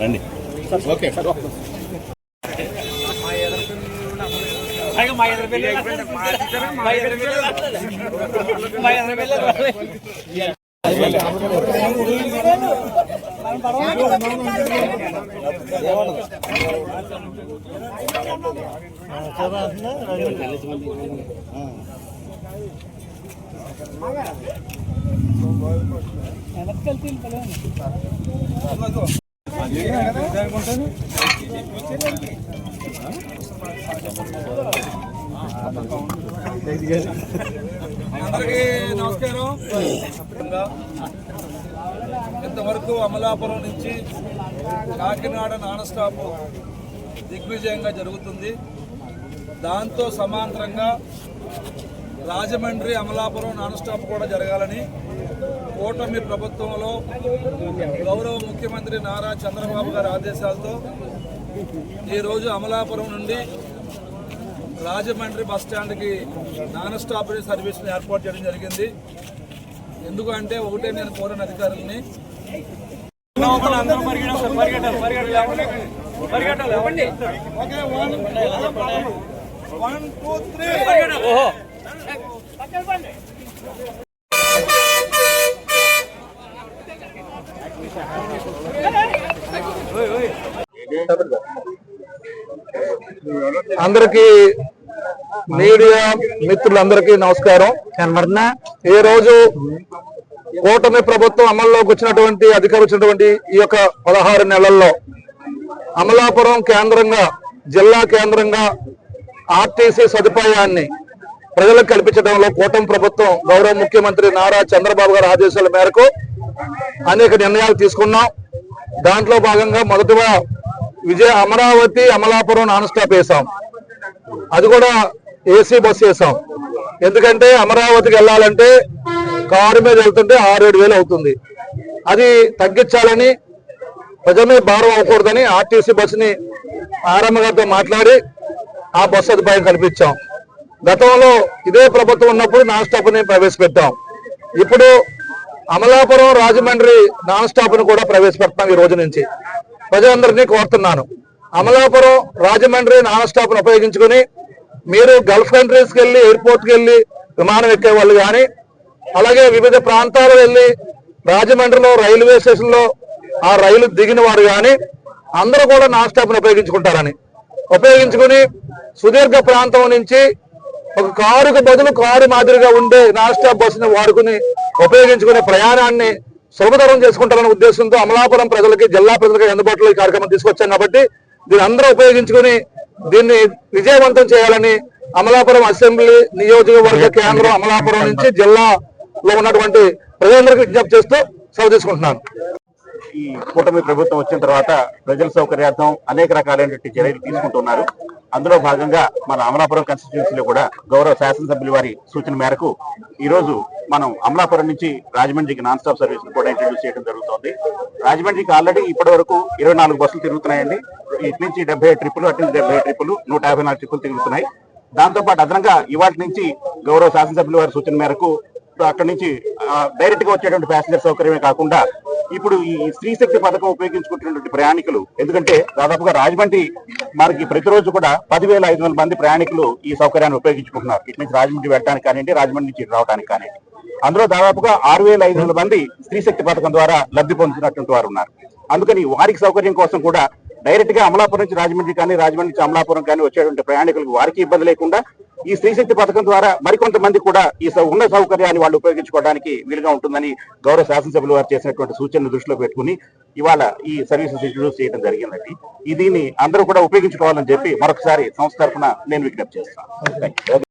రండి. ఓకే అందరికీ నమస్కారం. ఇంతవరకు అమలాపురం నుంచి కాకినాడ నాన్ స్టాప్ దిగ్విజయంగా జరుగుతుంది. దాంతో సమాంతరంగా రాజమండ్రి అమలాపురం నాన్ స్టాప్ కూడా జరగాలని కూటమి ప్రభుత్వంలో గౌరవ ముఖ్యమంత్రి నారా చంద్రబాబు గారి ఆదేశాలతో ఈరోజు అమలాపురం నుండి రాజమండ్రి బస్ స్టాండ్కి నాన్ స్టాప్ సర్వీస్ని ఏర్పాటు చేయడం జరిగింది. ఎందుకంటే ఒకటే నేను కోరిన అధికారులని అందరికీ మీడియా మిత్రులందరికీ నమస్కారం. ఈ రోజు కూటమి ప్రభుత్వం అమల్లోకి వచ్చినటువంటి అధికారించినటువంటి ఈ యొక్క 16 నెలల్లో అమలాపురం కేంద్రంగా జిల్లా కేంద్రంగా ఆర్టీసీ సదుపాయాన్ని ప్రజలకు కల్పించడంలో కూటమి ప్రభుత్వం గౌరవ ముఖ్యమంత్రి నారా చంద్రబాబు గారి ఆదేశాల మేరకు అనేక నిర్ణయాలు తీసుకున్నాం. దాంట్లో భాగంగా మొదటగా అమరావతి అమలాపురం నాన్ స్టాప్ వేసాం. అది కూడా ఏసీ బస్సు వేసాం. ఎందుకంటే అమరావతికి వెళ్ళాలంటే కారు మీద వెళ్తుంటే 6-7 వేలు అవుతుంది. అది తగ్గించాలని, ప్రజల మీద భారం అవ్వకూడదని ఆర్టీసీ బస్సుని ఆర్ఎం గారితో మాట్లాడి ఆ బస్సు సదుపాయం కల్పించాం. గతంలో ఇదే ప్రభుత్వం ఉన్నప్పుడు నాన్ స్టాప్ ని ప్రవేశపెట్టాం. ఇప్పుడు అమలాపురం రాజమండ్రి నాన్ స్టాప్ ను కూడా ప్రవేశపెడతాం. ఈ రోజు నుంచి ప్రజలందరినీ కోరుతున్నాను, అమలాపురం రాజమండ్రి నాన్ స్టాప్ ను ఉపయోగించుకుని మీరు గల్ఫ్ కంట్రీస్కి వెళ్ళి ఎయిర్పోర్ట్కి వెళ్ళి విమానం ఎక్కే వాళ్ళు కానీ, అలాగే వివిధ ప్రాంతాలు వెళ్ళి రాజమండ్రిలో రైల్వే స్టేషన్లో ఆ రైలు దిగిన వారు కానీ అందరూ కూడా నాన్ స్టాప్ ను ఉపయోగించుకుని సుదీర్ఘ ప్రాంతం నుంచి ఒక కారుకు బదులు కారు మాదిరిగా ఉండే నాన్ స్టాప్ బస్సును వాడుకుని ఉపయోగించుకునే ప్రయాణాన్ని సులభతరం చేసుకుంటారనే ఉద్దేశంతో అమలాపురం ప్రజలకి, జిల్లా ప్రజలకి అందుబాటులో ఈ కార్యక్రమం తీసుకొచ్చాం. కాబట్టి దీన్ని అందరూ ఉపయోగించుకుని దీన్ని విజయవంతం చేయాలని అమలాపురం అసెంబ్లీ నియోజకవర్గ కేంద్రం అమలాపురం నుంచి జిల్లాలో ఉన్నటువంటి ప్రజలందరికీ విజ్ఞప్తి చేస్తూ సెలవు తీసుకుంటున్నాను. ఈ కూటమి ప్రభుత్వం వచ్చిన తర్వాత ప్రజల సౌకర్యార్థం అనేక రకాలైనటువంటి చర్యలు తీసుకుంటున్నారు. అందులో భాగంగా మన అమలాపురం కాన్స్టిట్యూన్సీలో కూడా గౌరవ శాసనసభ్యుల వారి సూచన మేరకు ఈ రోజు మనం అమలాపురం నుంచి రాజమండ్రికి నాన్ స్టాప్ సర్వీస్ కూడా ఇంట్రడ్యూస్ చేయడం జరుగుతుంది. రాజమండ్రికి ఆల్రెడీ ఇప్పటి వరకు 24 బస్సులు తిరుగుతున్నాయండి. ఇటు నుంచి 70 ట్రిప్పులు, అటు నుంచి 70 ట్రిప్పులు, 154 ట్రిప్పులు తిరుగుతున్నాయి. దాంతోపాటు అదనంగా ఇవాటి నుంచి గౌరవ శాసనసభ్యుల వారి సూచన మేరకు అక్కడి నుంచి డైరెక్ట్ గా వచ్చేటువంటి ప్యాసింజర్ సౌకర్యమే కాకుండా ఇప్పుడు ఈ స్త్రీ శక్తి పథకం ఉపయోగించుకుంటున్నటువంటి ప్రయాణికులు, ఎందుకంటే దాదాపుగా రాజమండ్రి మనకి ప్రతిరోజు కూడా 10,500 మంది ప్రయాణికులు ఈ సౌకర్యాన్ని ఉపయోగించుకుంటున్నారు. ఇటు నుంచి రాజమండ్రి వెళ్ళడానికి కానివ్వండి, రాజమండ్రి నుంచి రావడానికి కానివ్వండి. అందులో దాదాపుగా 6,500 మంది స్త్రీ శక్తి పథకం ద్వారా లబ్ధి పొందుతున్నటువంటి వారు ఉన్నారు. అందుకని వారికి సౌకర్యం కోసం కూడా డైరెక్ట్ గా అమలాపురం నుంచి రాజమండ్రి కానీ, రాజమండ్రి నుంచి అమలాపురం కానీ వచ్చేటువంటి ప్రయాణికులకు వారికి ఇబ్బంది లేకుండా ఈ స్త్రీ శక్తి పథకం ద్వారా మరికొంతమంది కూడా ఈ ఉన్న సౌకర్యాన్ని వాళ్ళు ఉపయోగించుకోవడానికి వీలుగా ఉంటుందని గౌరవ శాసనసభ్యులు వారు చేసినటువంటి సూచనలు దృష్టిలో పెట్టుకుని ఇవాళ ఈ సర్వీసెస్ ఇంట్రడ్యూస్ చేయడం జరిగిందండి. దీన్ని అందరూ కూడా ఉపయోగించుకోవాలని చెప్పి మరొకసారి సంస్థ తరఫున నేను విజ్ఞప్తి చేస్తాను.